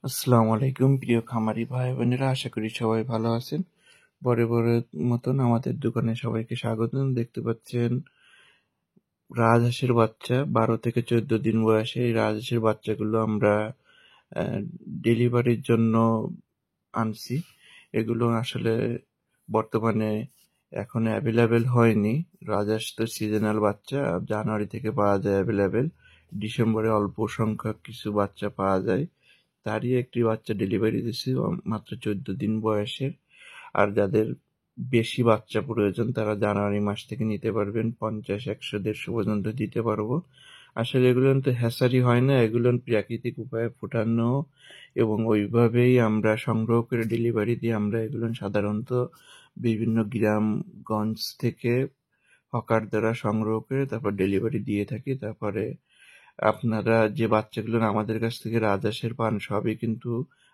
আসসালামু আলাইকুম প্রিয় খামারি ভাই বোনেরা, আশা করি সবাই ভালো আছেন। বরাবরের মতন আমাদের দোকানে সবাইকে স্বাগতম। দেখতে পাচ্ছেন রাজহাঁসের বাচ্চা, 12 থেকে 14 দিন বয়সে এই রাজহাঁসের বাচ্চাগুলো আমরা ডেলিভারির জন্য আনছি। এগুলো আসলে বর্তমানে এখন অ্যাভেলেবেল হয়নি। রাজহাঁস তো সিজনাল বাচ্চা, জানুয়ারি থেকে পাওয়া যায় অ্যাভেলেবেল। ডিসেম্বরে অল্প সংখ্যক কিছু বাচ্চা পাওয়া যায়, তারই একটি বাচ্চা ডেলিভারি দিছি মাত্র 14 দিন বয়সের। আর যাদের বেশি বাচ্চা প্রয়োজন তারা জানুয়ারি মাস থেকে নিতে পারবেন, 50, 100, 150 পর্যন্ত দিতে পারবো। আসলে এগুলো তো হ্যাচারি হয় না, এগুলো প্রাকৃতিক উপায়ে ফোটানো এবং ওইভাবেই আমরা সংগ্রহ করে ডেলিভারি দিই। আমরা এগুলো সাধারণত বিভিন্ন গ্রামগঞ্জ থেকে হকার দ্বারা সংগ্রহ করে তারপর ডেলিভারি দিয়ে থাকি। তারপরে আপনারা যে বাচ্চাগুলো আমাদের কাছ থেকে রাজহাঁসের পান সবই কিন্তু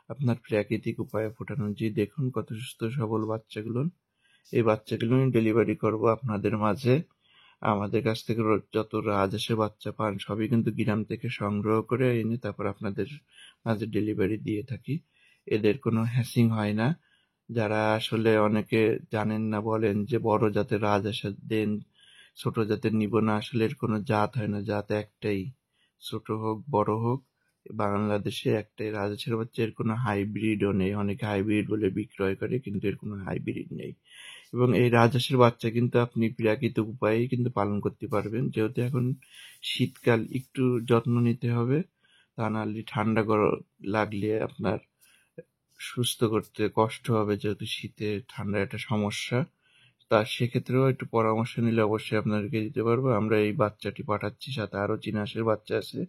আপনার প্রাকৃতিক উপায়ে ফোটানো। যে দেখুন কত সুস্থ সবল বাচ্চাগুলো, এই বাচ্চাগুলো ডেলিভারি করব আপনাদের মাঝে। আমাদের কাছ থেকে যত রাজহাঁসের বাচ্চা পান সবই কিন্তু গ্রাম থেকে সংগ্রহ করে এনে তারপর আপনাদের মাঝে ডেলিভারি দিয়ে থাকি। এদের কোনো হ্যাসিং হয় না। যারা আসলে অনেকে জানেন না, বলেন যে বড় জাতের রাজহাঁস দেন, ছোট জাতের নিব না। আসলে এর কোনো জাত হয় না, জাত একটাই, ছোট হোক বড় হোক বাংলাদেশে একটাই রাজহাঁসের বাচ্চা। এর কোনো হাইব্রিডও নেই। অনেকে হাইব্রিড বলে বিক্রয় করে, কিন্তু এর কোনো হাইব্রিড নেই। এবং এই রাজহাঁসের বাচ্চা কিন্তু আপনি প্রাকৃতিক উপায়েই কিন্তু পালন করতে পারবেন। যেহেতু এখন শীতকাল, একটু যত্ন নিতে হবে, তা নাহলে ঠান্ডা লাগলে আপনার সুস্থ করতে কষ্ট হবে, যেহেতু শীতে ঠান্ডা একটা সমস্যা। তা সেক্ষেত্রেও একটু পরামর্শ নিলে অবশ্যই আপনাদেরকে দিতে পারবো। আমরা এই বাচ্চাটি পাঠাচ্ছি, সাথে আরও চীনা হাঁসের বাচ্চা আছে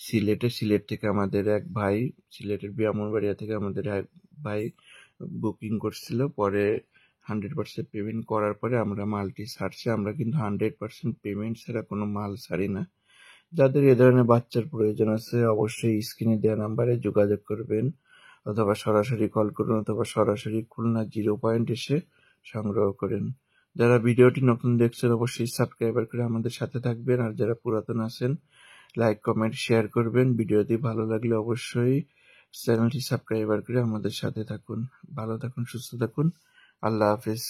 সিলেটে। সিলেট থেকে আমাদের এক ভাই, সিলেটের ব্রাহ্মণবাড়িয়া থেকে আমাদের এক ভাই বুকিং করছিল। পরে 100% পেমেন্ট করার পরে আমরা মালটি ছাড়ছি। আমরা কিন্তু 100% পেমেন্ট ছাড়া কোনো মাল ছাড়ি না। যাদের এ ধরনের বাচ্চার প্রয়োজন আছে অবশ্যই স্ক্রিনে দেওয়া নাম্বারে যোগাযোগ করবেন, অথবা সরাসরি কল করুন, অথবা সরাসরি খুলনা 0 পয়েন্ট এসে সংগ্রহ করেন। যারা ভিডিওটি নতুন দেখছেন অবশ্যই সাবস্ক্রাইবার করে আমাদের সাথে থাকবেন, আর যারা পুরাতন আছেন লাইক, কমেন্ট, শেয়ার করবেন। ভিডিওটি ভালো লাগলে অবশ্যই চ্যানেলটি সাবস্ক্রাইবার করে আমাদের সাথে থাকুন। ভালো থাকুন, সুস্থ থাকুন। আল্লাহ হাফেজ।